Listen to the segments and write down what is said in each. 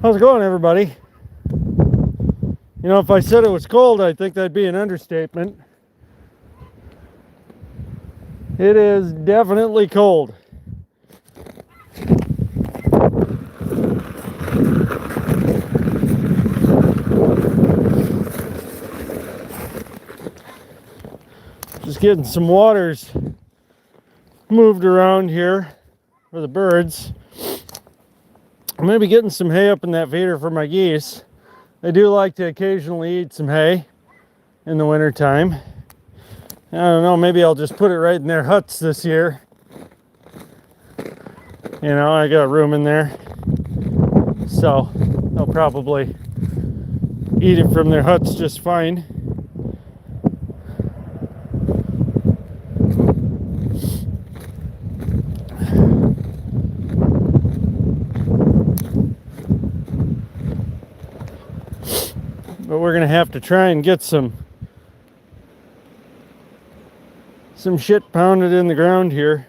How's it going, everybody? You know, if I said it was cold, I think that'd be an understatement. It is definitely cold. Just getting some waters moved around here for the birds. I'm going to be getting some hay up in that feeder for my geese. They do like to occasionally eat some hay in the wintertime. I don't know, maybe I'll just put it right in their huts this year. You know, I got room in there. So they'll probably eat it from their huts just fine. But we're gonna have to try and get some shit pounded in the ground here.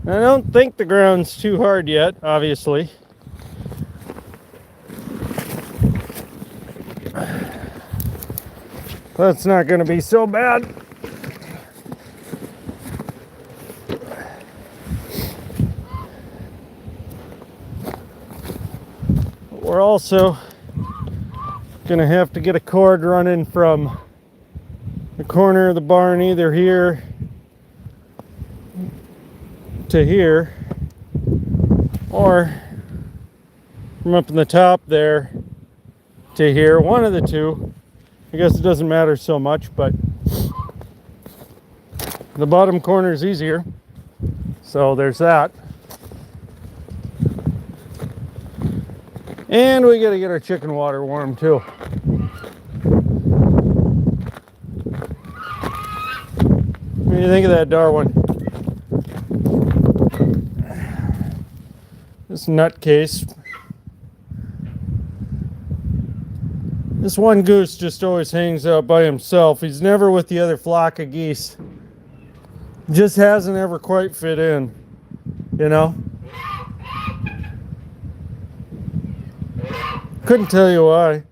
I don't think the ground's too hard yet, obviously. That's not gonna be so bad. We're also gonna have to get a cord running from the corner of the barn, either here to here, or from up in the top there to here. One of the two. I guess it doesn't matter so much, but the bottom corner is easier. So there's that. And we gotta get our chicken water warm too. What do you think of that, Darwin? This nutcase. This one goose just always hangs out by himself. He's never with the other flock of geese. Just hasn't ever quite fit in, you know? Couldn't tell you why.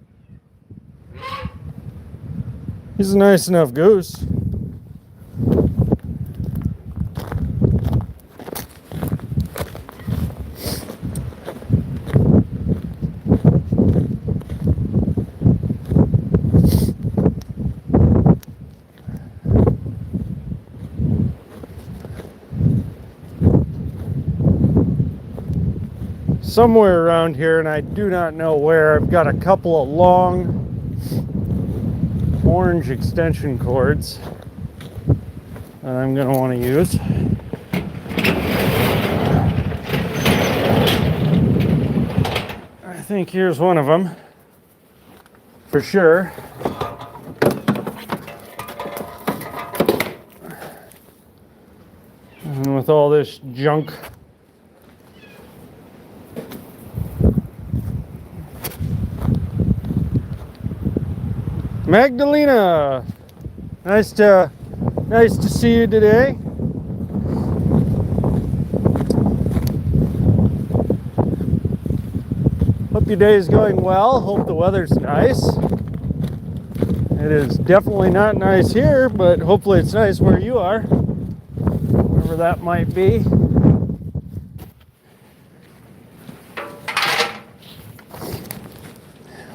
He's a nice enough goose. Somewhere around here, and I do not know where, I've got a couple of long orange extension cords that I'm going to want to use. I think here's one of them for sure. And with all this junk Magdalena, nice to see you today. Hope your day is going well. Hope the weather's nice. It is definitely not nice here, but hopefully it's nice where you are, wherever that might be.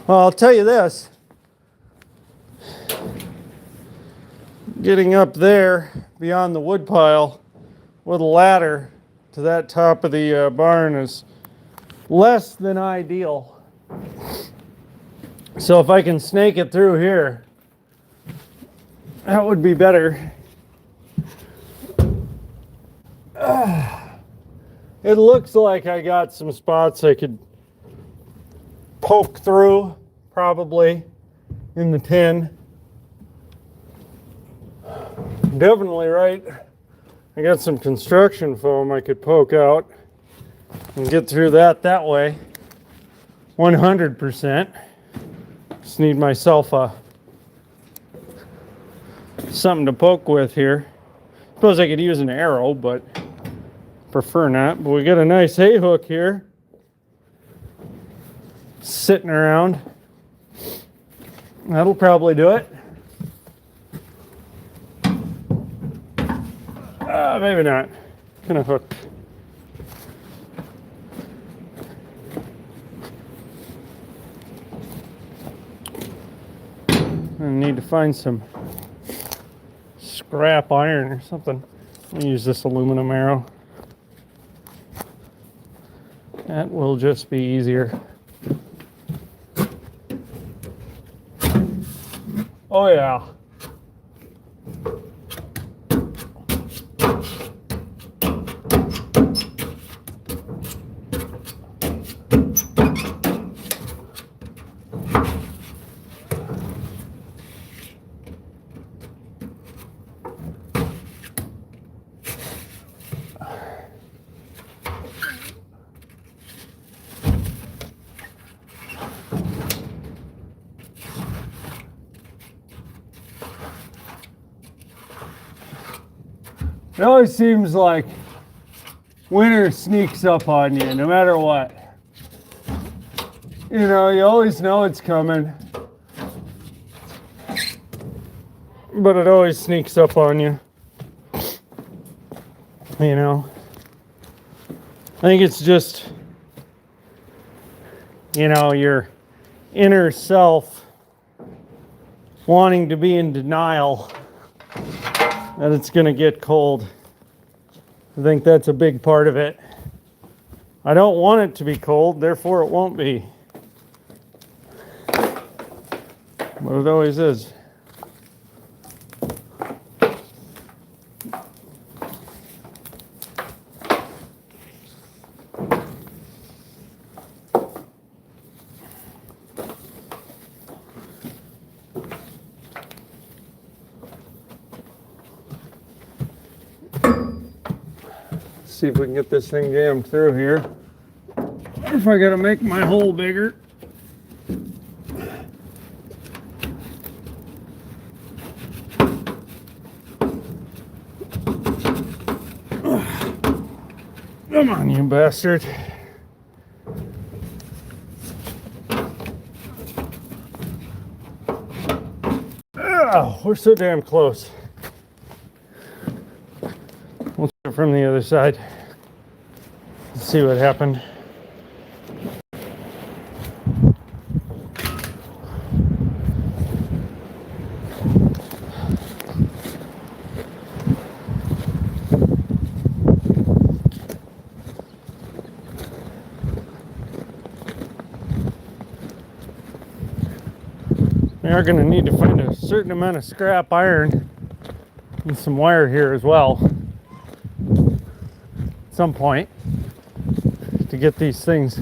Well, I'll tell you this. Getting up there beyond the woodpile with a ladder to that top of the barn is less than ideal. So if I can snake it through here, that would be better. It looks like I got some spots I could poke through, probably, in the tin. Definitely right. I got some construction foam I could poke out and get through that way. 100%. Just need myself something to poke with here. Suppose I could use an arrow, but prefer not. But we got a nice hay hook here sitting around. That'll probably do it. Maybe not. Kind of hooked. I need to find some scrap iron or something. I'll use this aluminum arrow. That will just be easier. Oh yeah. It always seems like winter sneaks up on you, no matter what. You know, you always know it's coming, but it always sneaks up on you. You know, I think it's just, you know, your inner self wanting to be in denial that it's going to get cold. I think that's a big part of it. I don't want it to be cold, therefore it won't be. But it always is. See if we can get this thing jammed through here. Or if I gotta make my hole bigger. Come on, you bastard. Oh, we're so damn close. We'll try it from the other side. Let's see what happened. We are going to need to find a certain amount of scrap iron and some wire here as well at some point to get these things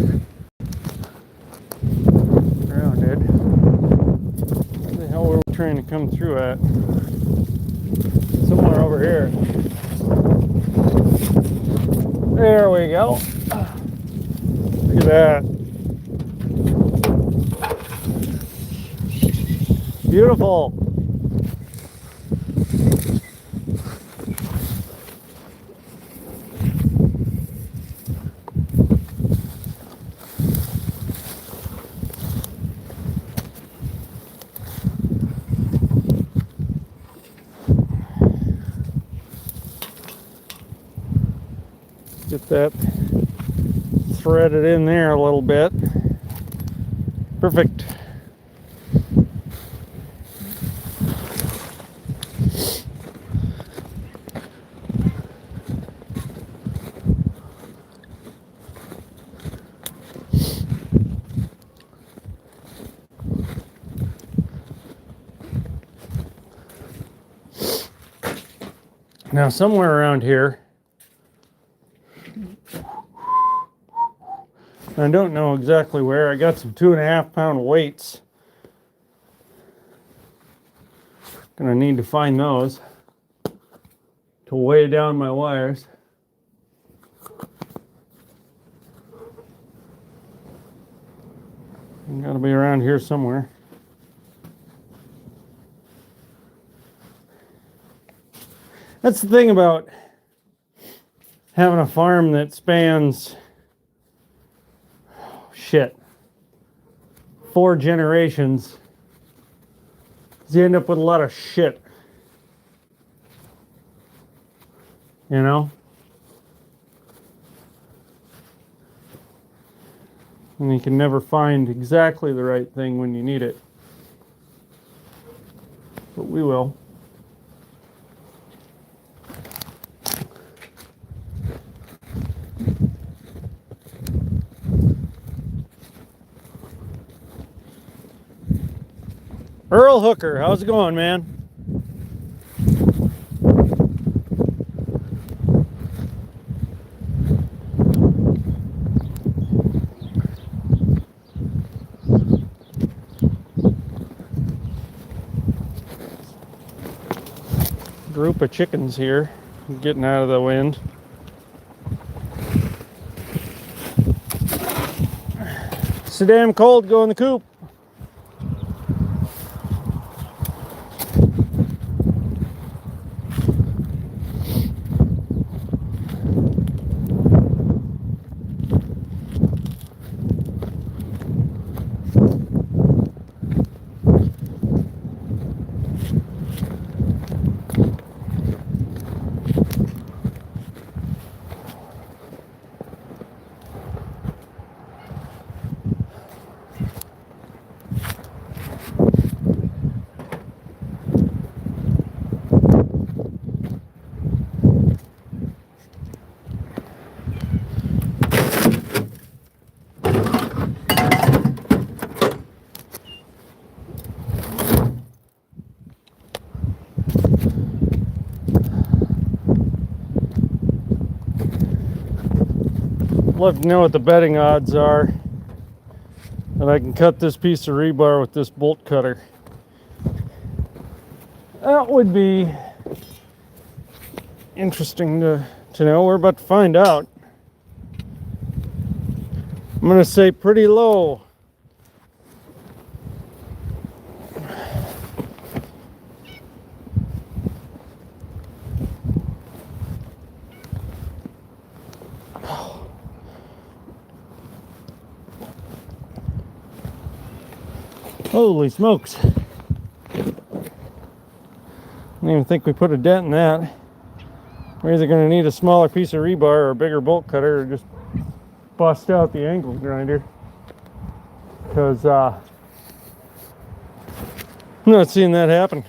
grounded. Where the hell were we trying to come through at? Somewhere over here. There we go. Look at that. Beautiful. Get that threaded in there a little bit. Perfect. Now, somewhere around here, I don't know exactly where, I got some 2.5 pound weights. Gonna need to find those to weigh down my wires. Gotta be around here somewhere. That's the thing about having a farm that spans, 4 generations. You end up with a lot of shit. You know? And you can never find exactly the right thing when you need it. But we will. Earl Hooker, how's it going, man? Group of chickens here, getting out of the wind. It's so damn cold, go in the coop. Love to know what the betting odds are that I can cut this piece of rebar with this bolt cutter. That would be interesting to know. We're about to find out. I'm going to say pretty low. Holy smokes. I don't even think we put a dent in that. We're either going to need a smaller piece of rebar or a bigger bolt cutter, or just bust out the angle grinder. Because I'm not seeing that happen.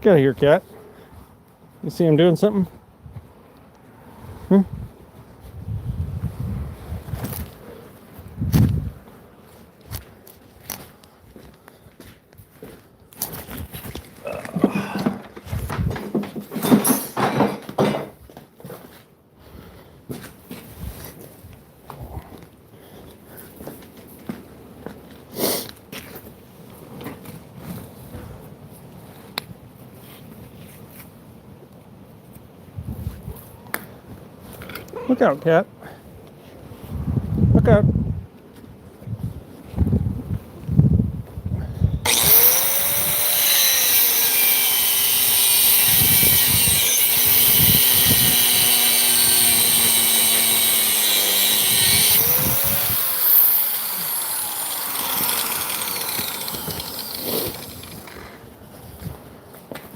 Get out of here, cat. You see him doing something? Look out, cat. Look out.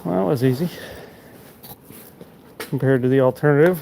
Well, that was easy compared to the alternative.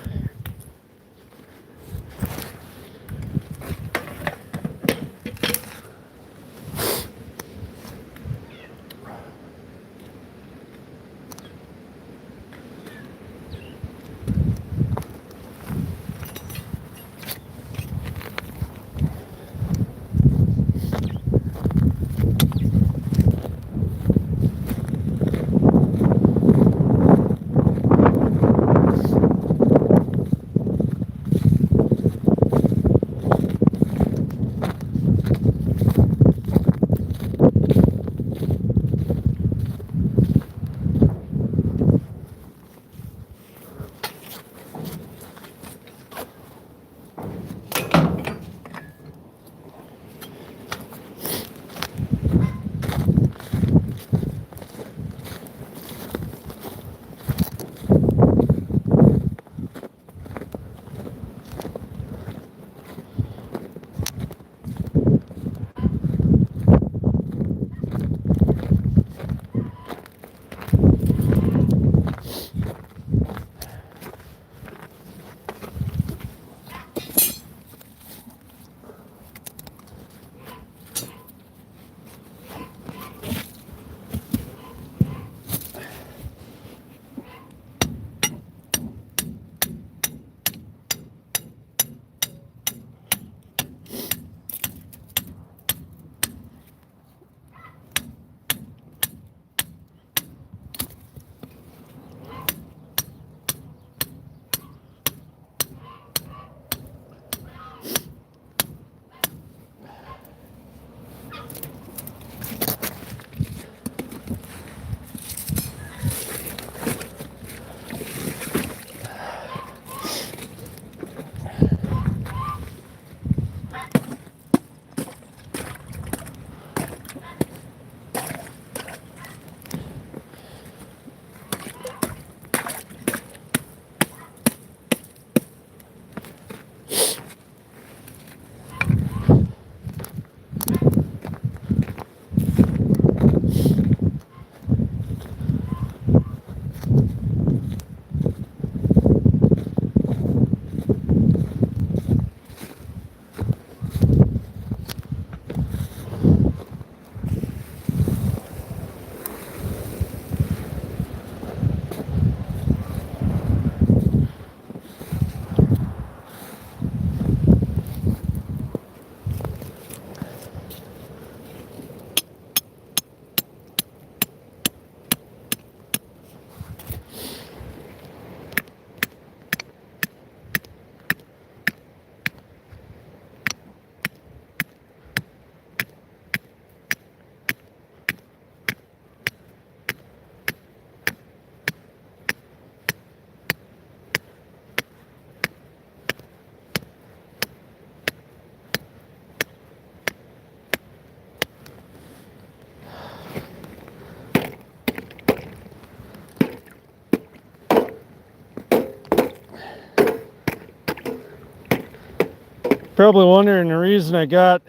Probably wondering the reason I got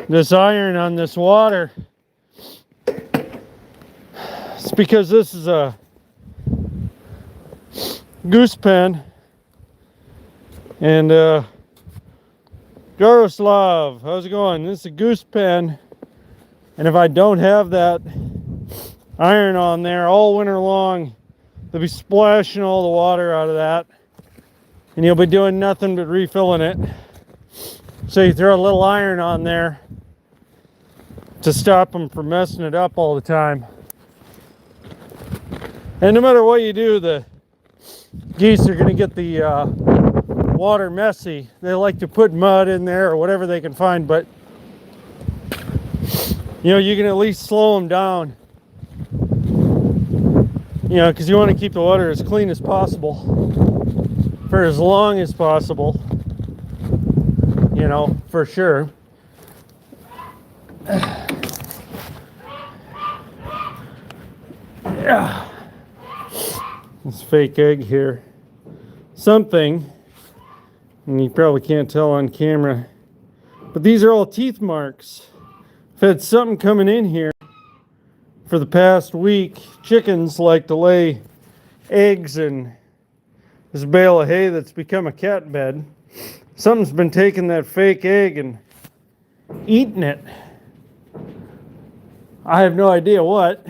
this iron on this water. It's because this is a goose pen. And Jaroslav, how's it going? This is a goose pen. And if I don't have that iron on there all winter long, they'll be splashing all the water out of that. And you'll be doing nothing but refilling it. So you throw a little iron on there to stop them from messing it up all the time. And no matter what you do, the geese are going to get the water messy. They like to put mud in there or whatever they can find, but you know, you can at least slow them down. You know, because you want to keep the water as clean as possible for as long as possible. You know, for sure. Yeah. This fake egg here. Something, and you probably can't tell on camera, but these are all teeth marks. I've had something coming in here for the past week. Chickens like to lay eggs in this bale of hay that's become a cat bed. Something's been taking that fake egg and eating it. I have no idea what.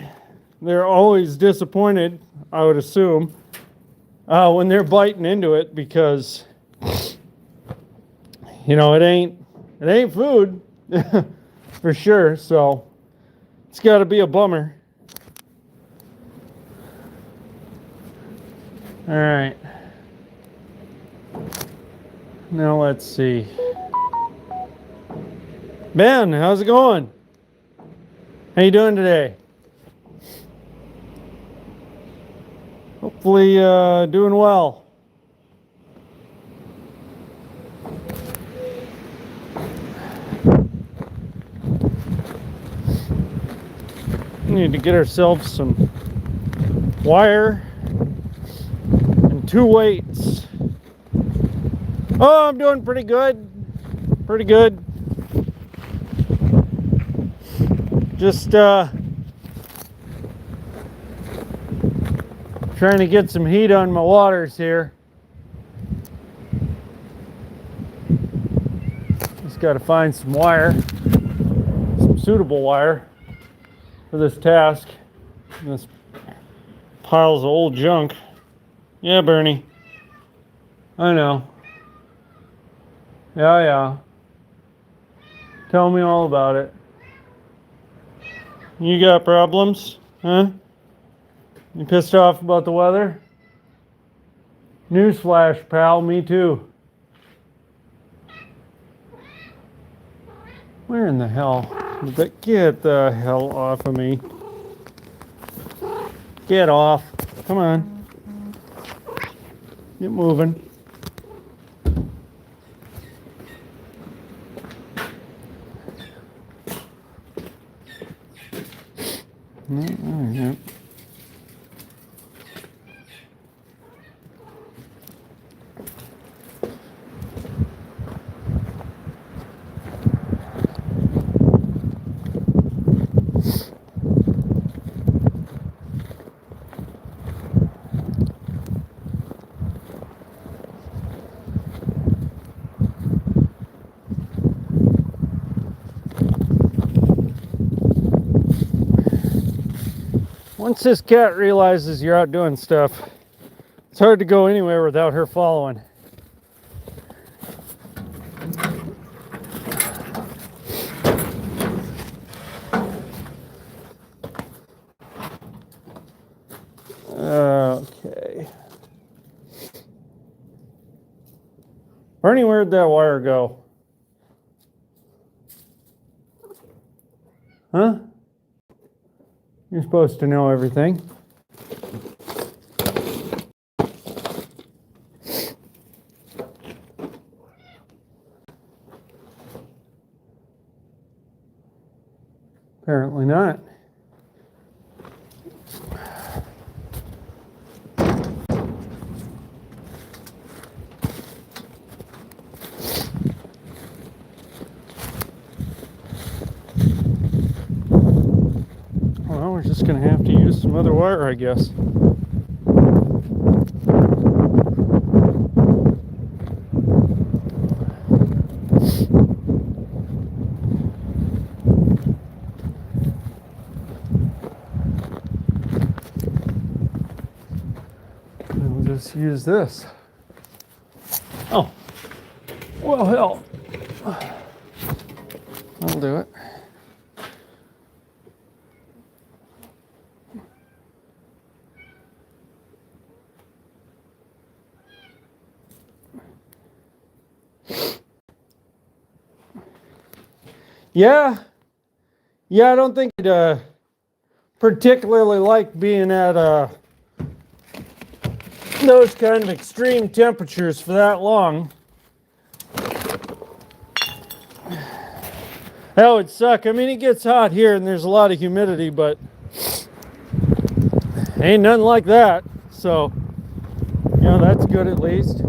They're always disappointed, I would assume, when they're biting into it, because you know it ain't food for sure. So it's got to be a bummer. All right. Now let's see. Ben, how's it going? How you doing today? Hopefully doing well. We need to get ourselves some wire and 2 weights. Oh, I'm doing pretty good. Pretty good. Just trying to get some heat on my waters here. Just got to find some wire, some suitable wire for this task. This piles of old junk. Yeah, Bernie. I know. Yeah. Tell me all about it. You got problems? Huh? You pissed off about the weather? Newsflash, pal, me too. Where in the hell? Get the hell off of me. Get off. Come on. Get moving. All right. Once this cat realizes you're out doing stuff, it's hard to go anywhere without her following. Okay. Bernie, where'd that wire go? Huh? You're supposed to know everything. Apparently not. we're just going to have to use some other wire, I guess. We'll just use this. Oh, well, hell. I'll do it. Yeah, I don't think I'd particularly like being at those kind of extreme temperatures for that long. That would suck. I mean, it gets hot here and there's a lot of humidity, but ain't nothing like that. So, you know, that's good at least.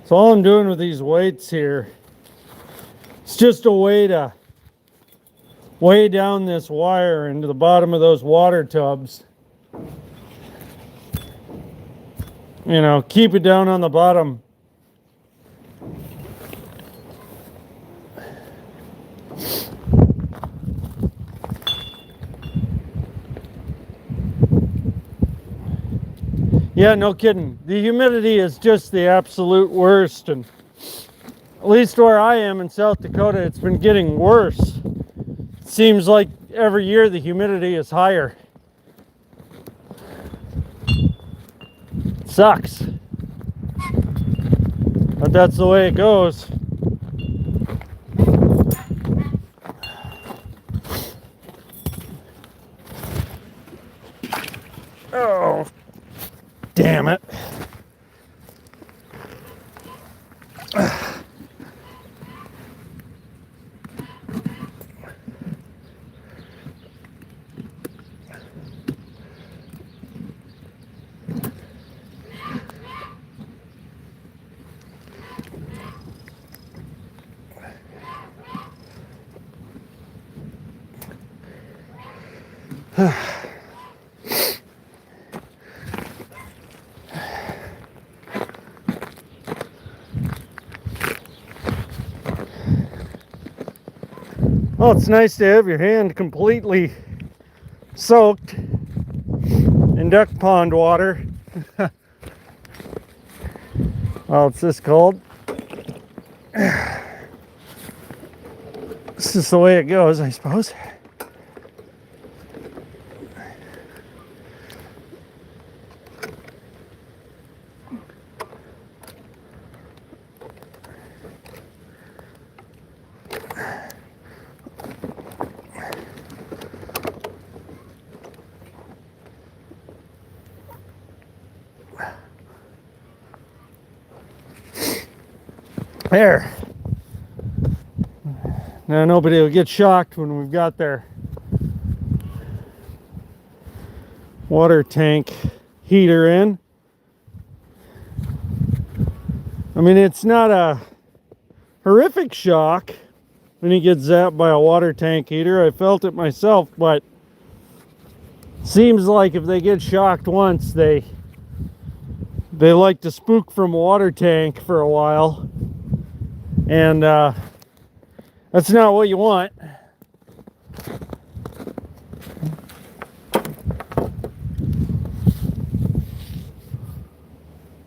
So all I'm doing with these weights here, it's just a way to weigh down this wire into the bottom of those water tubs. You know, keep it down on the bottom. Yeah, no kidding. The humidity is just the absolute worst, and at least where I am in South Dakota, it's been getting worse. It seems like every year the humidity is higher. It sucks. But that's the way it goes. Oh, damn it. Well, it's nice to have your hand completely soaked in duck pond water. Well, it's this cold. This is the way it goes, I suppose. There. Now nobody will get shocked when we've got their water tank heater in. I mean, it's not a horrific shock when you get zapped by a water tank heater. I felt it myself, but seems like if they get shocked once, they like to spook from a water tank for a while, and that's not what you want.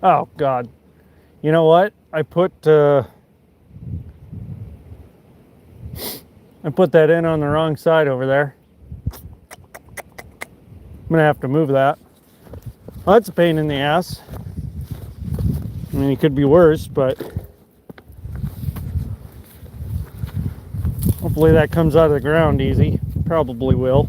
Oh God, you know what? I put that in on the wrong side over there. I'm gonna have to move that. Well, that's a pain in the ass. I mean, it could be worse, but hopefully that comes out of the ground easy. Probably will.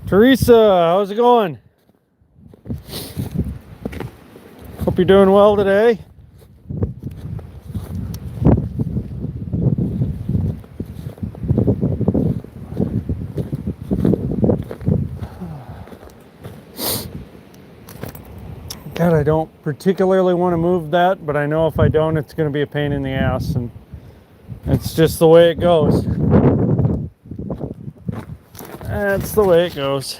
Teresa, how's it going? Hope you're doing well today. God, I don't particularly want to move that, but I know if I don't, it's going to be a pain in the ass, and it's just the way it goes. That's the way it goes.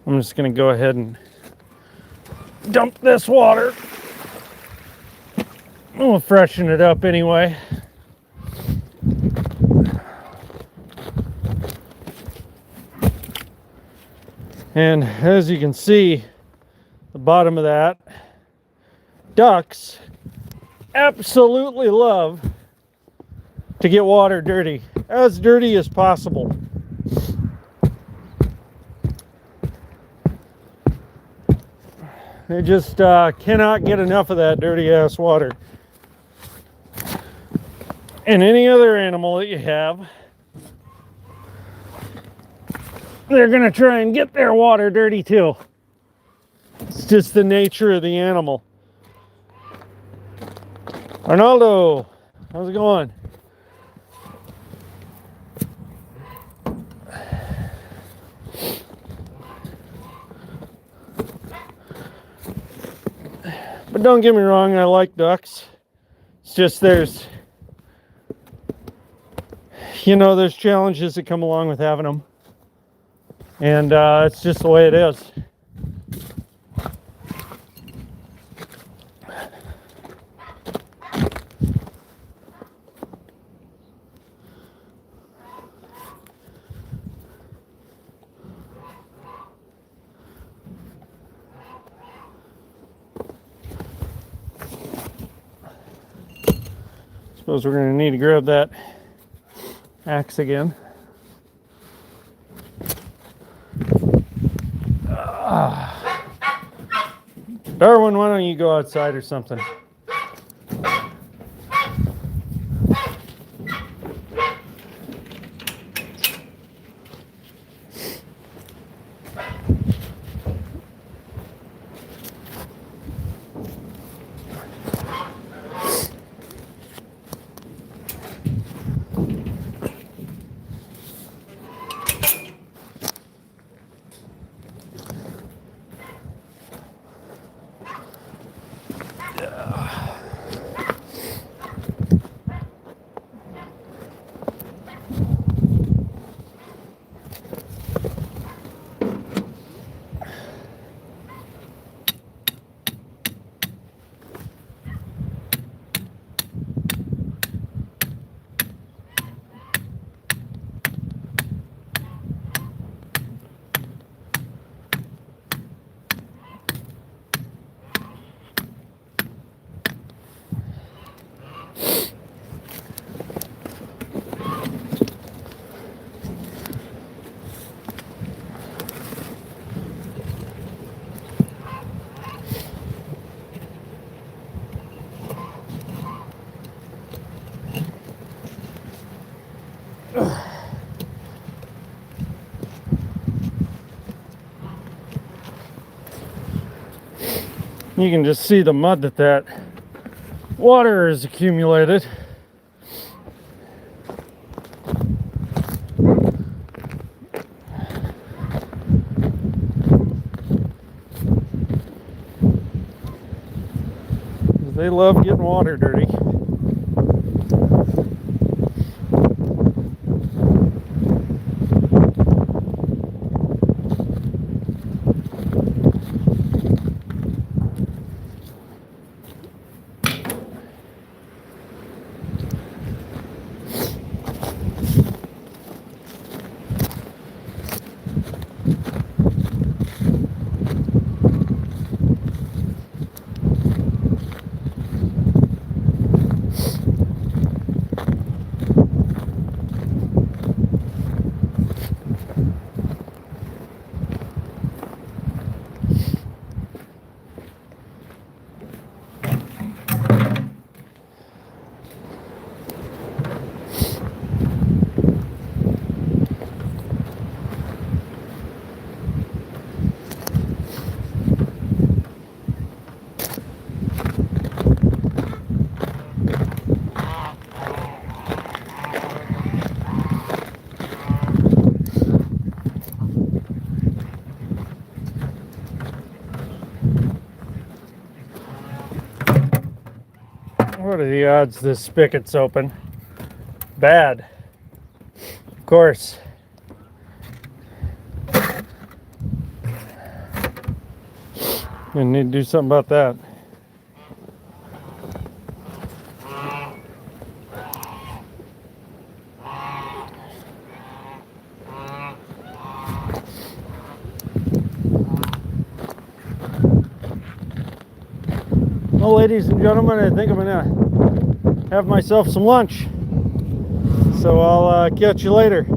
I'm just going to go ahead and dump this water. We'll freshen it up anyway. And as you can see, the bottom of that, ducks absolutely love to get water dirty as possible. They just cannot get enough of that dirty ass water. And any other animal that you have, they're gonna try and get their water dirty too. It's just the nature of the animal. Arnaldo, how's it going? But don't get me wrong, I like ducks. It's just there's challenges that come along with having them. And it's just the way it is. Suppose we're going to need to grab that axe again. Darwin, why don't you go outside or something? You can just see the mud that water has accumulated. They love getting water dirty. What are the odds this spigot's open? Bad. Of course. I need to do something about that. Well, ladies and gentlemen, I think I'm gonna have myself some lunch. So I'll catch you later.